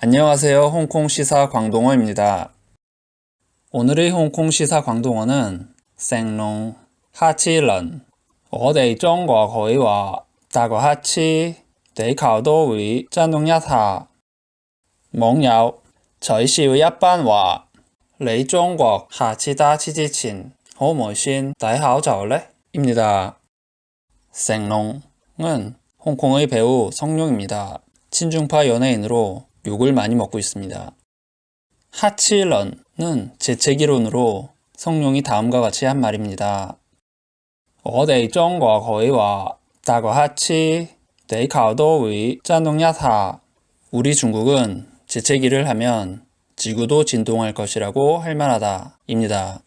안녕하세요. 홍콩 시사 광동어입니다. 오늘의 홍콩 시사 광동어는 생롱 하치런 我哋中國可以話大個客氣地球都會爭動一下。網友取笑一班話你中國下次打車之前可唔可以先戴口罩呢? 입니다. 생롱은 홍콩의 배우 성룡입니다. 친중파 연예인으로 욕을 많이 먹고 있습니다. 하치런은 재채기론으로 성룡이 다음과 같이 한 말입니다. 我哋中國可以話大個客氣地球都會震動一下. 우리 중국은 재채기를 하면 지구도 진동할 것이라고 할 만하다 입니다.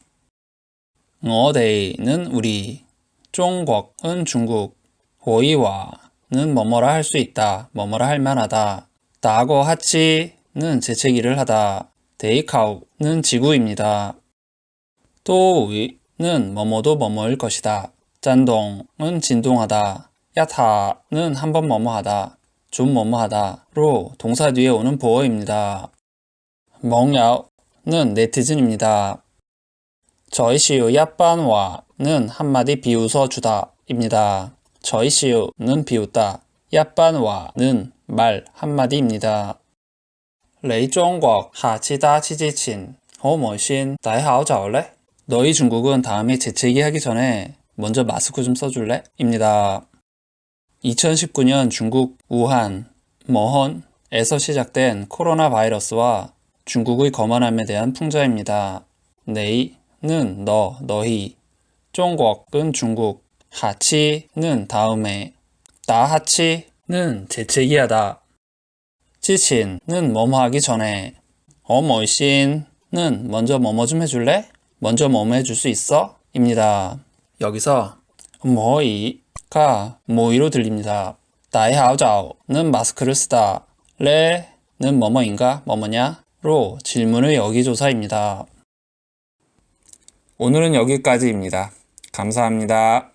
我哋는 우리, 中國은 중국, 可以話는 뭐뭐라 할 수 있다, 뭐뭐라 할 만하다. 다거 하치는 재채기를 하다. 데이카우는 지구입니다. 또위는 뭐뭐도 뭐뭐일 것이다. 짠동은 진동하다. 야타는 한번 뭐뭐하다. 좀 뭐뭐하다로 동사 뒤에 오는 보어입니다. 멍야오는 네티즌입니다. 저이시우 야빤와는 한마디 비웃어 주다 입니다. 저이시우는 비웃다. 야빤와는 말 한마디입니다. 你中國下次打車之前可唔可以先戴口罩呢? 너희 중국은 다음에 재채기 하기 전에 먼저 마스크 좀 써줄래? 입니다. 2019년 중국 우한, 머헌에서 시작된 코로나 바이러스와 중국의 거만함에 대한 풍자입니다. 네이는 너, 너희, 중국은 중국, 하치는 다음에, 다하치는 재채기하다, 지친은 뭐뭐 하기 전에, 어머이신은 먼저 뭐뭐 좀 해줄래? 먼저 뭐뭐 해줄 수 있어? 입니다. 여기서 뭐이가 뭐이로 들립니다. 다이하오자오는 마스크를 쓰다, 레는 뭐뭐인가 뭐뭐냐 로 질문의 여기조사입니다. 오늘은 여기까지입니다. 감사합니다.